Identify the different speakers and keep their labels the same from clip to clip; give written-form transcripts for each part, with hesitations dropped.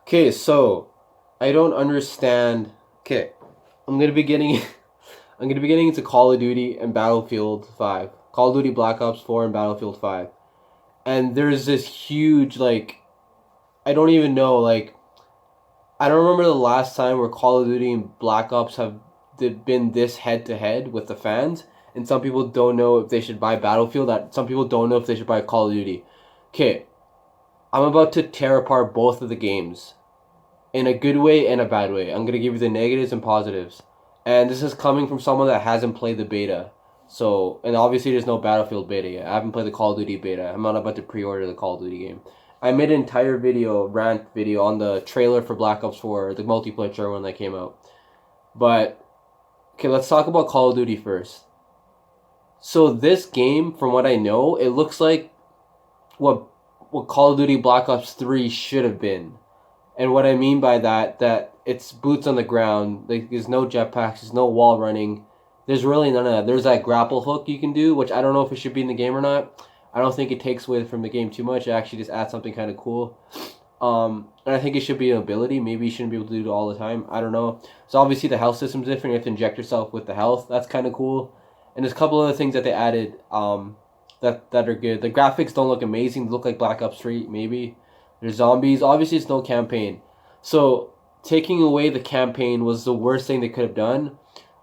Speaker 1: Okay, so I don't understand. Okay, I'm gonna be getting I'm gonna be getting into Call of Duty and Battlefield 5. Call of Duty Black Ops 4 and Battlefield 5. And there's this huge I don't even know I don't remember the last time where Call of Duty and Black Ops have been this head to head with the fans. And some people don't know if they should buy Battlefield. That some people don't know if they should buy Call of Duty. Okay, I'm about to tear apart both of the games in a good way and a bad way. I'm gonna give you the negatives and positives. And this is coming from someone that hasn't played the beta. So, and obviously there's no Battlefield beta yet. I haven't played the Call of Duty beta. I'm not about to pre-order the Call of Duty game. I made an entire rant video on the trailer for Black Ops 4, the multiplayer trailer when that came out. But okay, let's talk about Call of Duty first. So this game, from what I know, it looks like what Call of Duty Black Ops 3 should have been. And what I mean by that it's boots on the ground. Like there's no jetpacks, there's no wall running. There's really none of that. There's that grapple hook you can do, which I don't know if it should be in the game or not. I don't think it takes away from the game too much. It actually just adds something kind of cool. And I think it should be an ability. Maybe you shouldn't be able to do it all the time. I don't know. So obviously the health system's different. You have to inject yourself with the health. That's kind of cool. And there's a couple other things that they added that are good. The graphics don't look amazing. They look like Black Ops 3, maybe. There's zombies. Obviously, it's no campaign. So, taking away the campaign was the worst thing they could have done.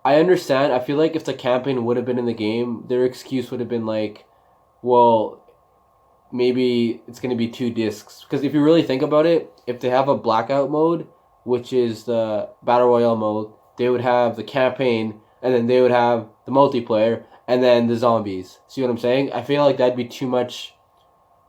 Speaker 1: I understand. I feel like if the campaign would have been in the game, their excuse would have been like, well, maybe it's going to be 2 discs. Because if you really think about it, if they have a blackout mode, which is the Battle Royale mode, they would have the campaign, and then they would have the multiplayer, and then the zombies. See what I'm saying? I feel like that'd be too much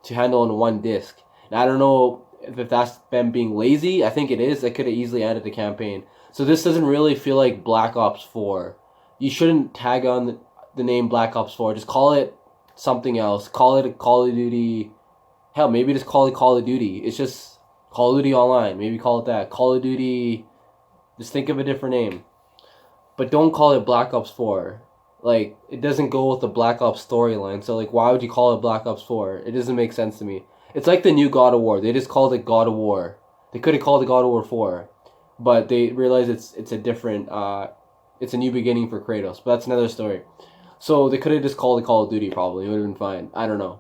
Speaker 1: to handle in 1 disc. And I don't know if that's them being lazy. I think it is. They could have easily added the campaign. So this doesn't really feel like Black Ops 4. You shouldn't tag on the name Black Ops 4. Just call it something else. Call it a Call of Duty. Hell, maybe just call it Call of Duty. It's just Call of Duty Online. Maybe call it that. Call of Duty. Just think of a different name. But don't call it Black Ops 4. Like, it doesn't go with the Black Ops storyline. So, like, why would you call it Black Ops 4? It doesn't make sense to me. It's like the new God of War. They just called it God of War. They could have called it God of War 4. But they realized it's a different, it's a new beginning for Kratos. But that's another story. So they could have just called it Call of Duty probably. It would have been fine. I don't know.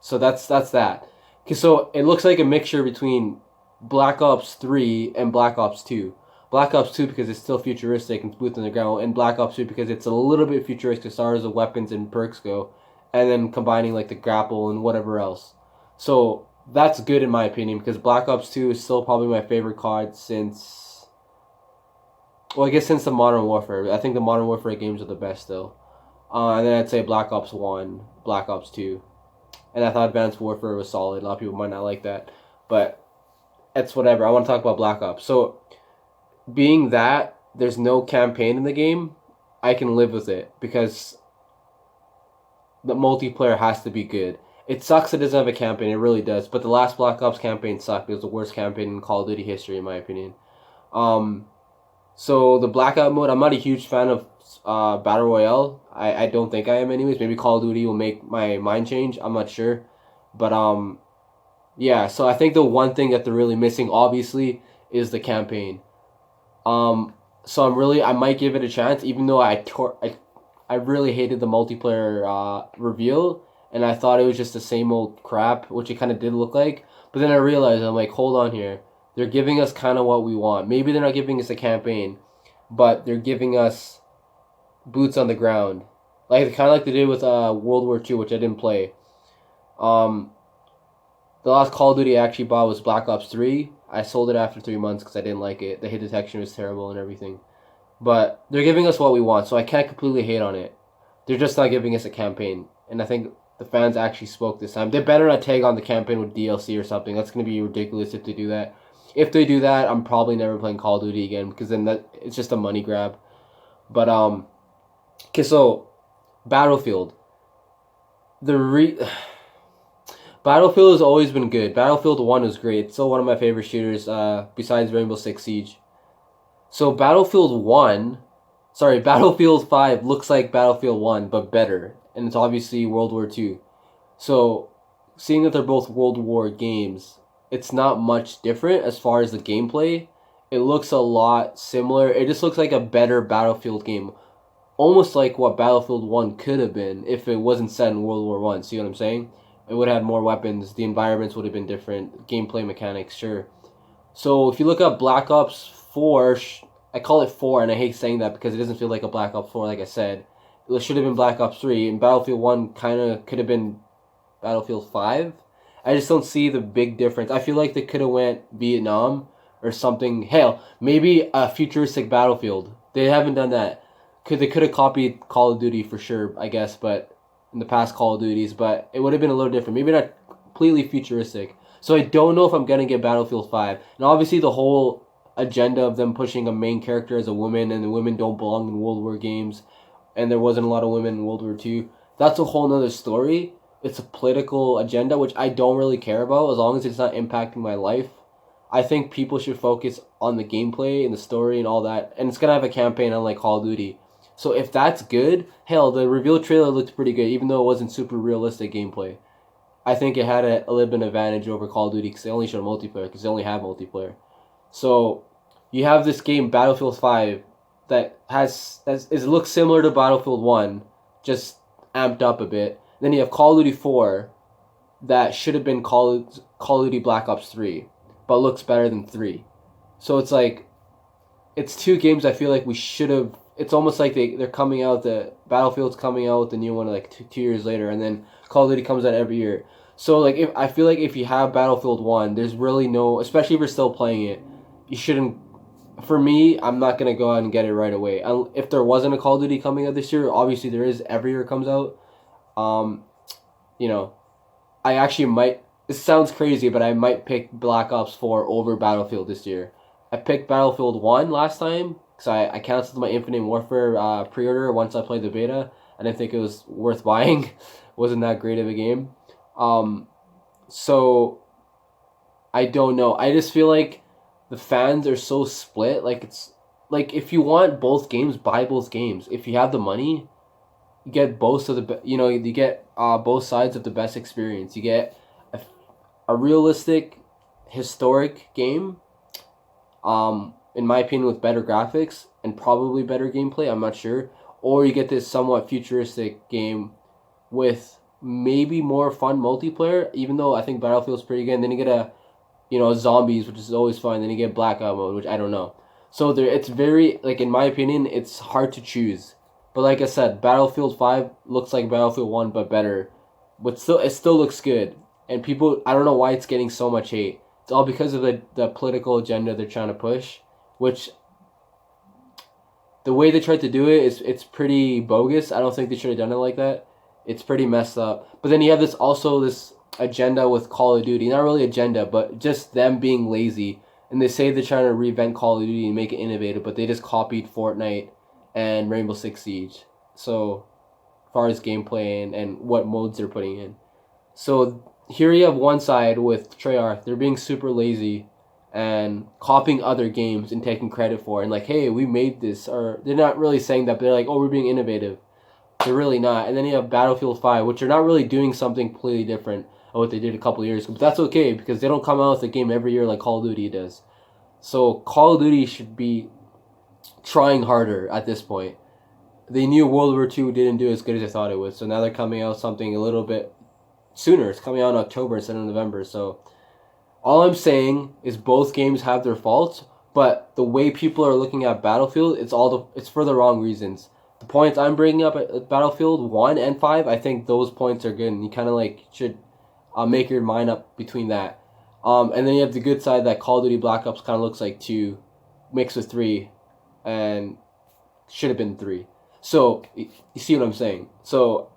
Speaker 1: So that's that. Okay, so it looks like a mixture between Black Ops 3 and Black Ops 2. Black Ops 2 because it's still futuristic and boots on the ground, and Black Ops 2 because it's a little bit futuristic as far as the weapons and perks go, and then combining like the grapple and whatever else. So that's good in my opinion because Black Ops 2 is still probably my favorite COD since, well, I guess since the Modern Warfare. I think the Modern Warfare games are the best still. And then I'd say Black Ops 1, Black Ops 2. And I thought Advanced Warfare was solid. A lot of people might not like that. But it's whatever. I want to talk about Black Ops. So, being that there's no campaign in the game, I can live with it because the multiplayer has to be good. It sucks it doesn't have a campaign. It really does. But the last Black Ops campaign sucked. It was the worst campaign in Call of Duty history, in my opinion. So the Blackout mode, I'm not a huge fan of Battle Royale. I don't think I am anyways. Maybe Call of Duty will make my mind change. I'm not sure. But yeah, so I think the one thing that they're really missing obviously is the campaign. So I might give it a chance even though I really hated the multiplayer reveal and I thought it was just the same old crap, which it kind of did look like. But then I realized I'm like, hold on here. They're giving us kind of what we want. Maybe they're not giving us a campaign, but they're giving us boots on the ground, like kind of like they did with World War II, which I didn't play. Um, the last Call of Duty I actually bought was Black Ops 3. I sold it after 3 months because I didn't like it. The hit detection was terrible and everything. But they're giving us what we want, so I can't completely hate on it. They're just not giving us a campaign, and I think the fans actually spoke this time. They better not tag on the campaign with DLC or something. That's going to be ridiculous if they do that. If they do that, I'm probably never playing Call of Duty again because then it's just a money grab. But okay, so Battlefield. Battlefield has always been good. Battlefield 1 is great. It's still one of my favorite shooters besides Rainbow Six Siege. So Battlefield 5 looks like Battlefield 1 but better, and it's obviously World War II. So seeing that they're both World War games, it's not much different as far as the gameplay. It looks a lot similar. It just looks like a better Battlefield game, almost like what Battlefield 1 could have been if it wasn't set in World War 1. See what I'm saying? It would have had more weapons, the environments would have been different, gameplay mechanics, sure. So if you look up Black Ops 4, I call it 4, and I hate saying that because it doesn't feel like a Black Ops 4, like I said. It should have been Black Ops 3, and Battlefield 1 kind of could have been Battlefield 5. I just don't see the big difference. I feel like they could have went Vietnam or something. Hell, maybe a futuristic Battlefield. They haven't done that. They could have copied Call of Duty for sure, I guess, but in the past Call of Duties, but it would have been a little different. Maybe not completely futuristic. So I don't know if I'm gonna get Battlefield 5. And obviously the whole agenda of them pushing a main character as a woman and the women don't belong in World War games and there wasn't a lot of women in World War II. That's a whole nother story. It's a political agenda which I don't really care about as long as it's not impacting my life. I think people should focus on the gameplay and the story and all that. And it's gonna have a campaign unlike Call of Duty. So if that's good, hell, the reveal trailer looked pretty good, even though it wasn't super realistic gameplay. I think it had a little bit of advantage over Call of Duty because they only showed multiplayer, because they only have multiplayer. So you have this game, Battlefield 5, that it looks similar to Battlefield 1, just amped up a bit. Then you have Call of Duty 4, that should have been Call of Duty Black Ops 3, but looks better than 3. So it's like, it's two games I feel like we should have. It's almost like they're coming out, the Battlefield's coming out with the new one like two years later, and then Call of Duty comes out every year. So like if I feel like if you have Battlefield 1, there's really no, especially if you're still playing it, you shouldn't. For me, I'm not gonna go out and get it right away. If there wasn't a Call of Duty coming out this year, obviously there is, every year it comes out. Um, you know, I actually might. This sounds crazy, but I might pick Black Ops 4 over Battlefield this year. I picked Battlefield 1 last time because I canceled my Infinite Warfare pre-order once I played the beta. I didn't think it was worth buying. Wasn't that great of a game. So I don't know. I just feel like the fans are so split. Like it's like if you want both games, buy both games. If you have the money, you get both of the you get both sides of the best experience. You get a realistic, historic game. In my opinion, with better graphics and probably better gameplay. I'm not sure. Or you get this somewhat futuristic game with maybe more fun multiplayer, even though I think Battlefield's pretty good. And then you get zombies, which is always fun. Then you get blackout mode, which I don't know. So it's very, like, in my opinion, it's hard to choose. But like I said, Battlefield 5 looks like Battlefield 1, but better. But it still looks good. And people, I don't know why it's getting so much hate. It's all because of the political agenda they're trying to push, which the way they tried to do it it's pretty bogus. I don't think they should have done it like that. It's pretty messed up. But then you have this agenda with Call of Duty. Not really agenda, but just them being lazy. And they say they're trying to reinvent Call of Duty and make it innovative, but they just copied Fortnite and Rainbow Six Siege. So, as far as gameplay and what modes they're putting in. So, here you have one side with Treyarch. They're being super lazy and copying other games and taking credit for it. And like, hey, we made this. Or they're not really saying that, but they're like, oh, we're being innovative. They're really not. And then you have Battlefield 5, which are not really doing something completely different of what they did a couple of years ago. But that's okay, because they don't come out with a game every year like Call of Duty does. So Call of Duty should be trying harder at this point. They knew World War II didn't do as good as they thought it would. So now they're coming out something a little bit sooner. It's coming out in October instead of November. So all I'm saying is both games have their faults, but the way people are looking at Battlefield, it's for the wrong reasons. The points I'm bringing up at Battlefield 1 and 5, I think those points are good, and you kind of like should make your mind up between that. And then you have the good side that Call of Duty Black Ops kind of looks like 2 mixed with 3, and should have been 3. So you see what I'm saying? So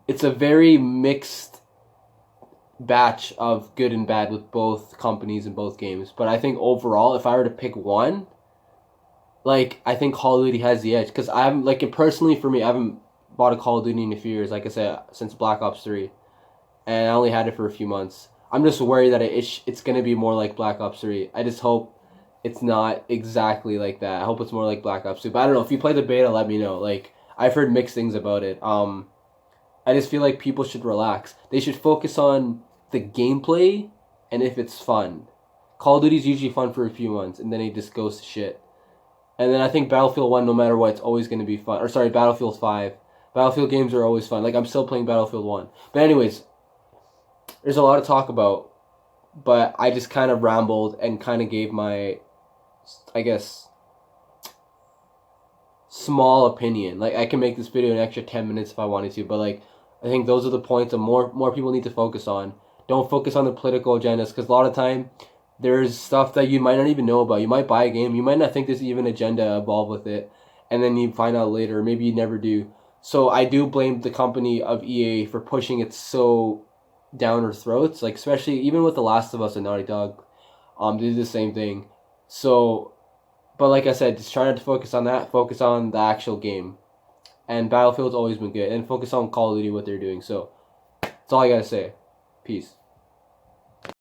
Speaker 1: it's a very mixed batch of good and bad with both companies and both games. But I think overall, if I were to pick one, like, I think Call of Duty has the edge. Because I haven't, like, personally for me, I haven't bought a Call of Duty in a few years, like I said, since Black Ops 3. And I only had it for a few months. I'm just worried that it's going to be more like Black Ops 3. I just hope it's not exactly like that. I hope it's more like Black Ops 2. But I don't know. If you play the beta, let me know. Like, I've heard mixed things about it. I just feel like people should relax. They should focus on the gameplay and if it's fun. Call of Duty's usually fun for a few months, and then it just goes to shit. And then I think Battlefield 1, no matter what, it's always going to be fun. Or sorry, Battlefield 5. Battlefield games are always fun. Like, I'm still playing Battlefield 1. But anyways, there's a lot to talk about. But I just kind of rambled and kind of gave my, I guess, small opinion. Like, I can make this video an extra 10 minutes if I wanted to. But, like, I think those are the points that more people need to focus on. Don't focus on the political agendas. Because a lot of time, there's stuff that you might not even know about. You might buy a game, you might not think there's even agenda involved with it, and then you find out later. Maybe you never do. So I do blame the company of EA for pushing it so down our throats. Like especially even with The Last of Us and Naughty Dog, they did the same thing. So, but like I said, just try not to focus on that. Focus on the actual game. And Battlefield's always been good. And focus on Call of Duty what they're doing. So that's all I gotta say. Peace.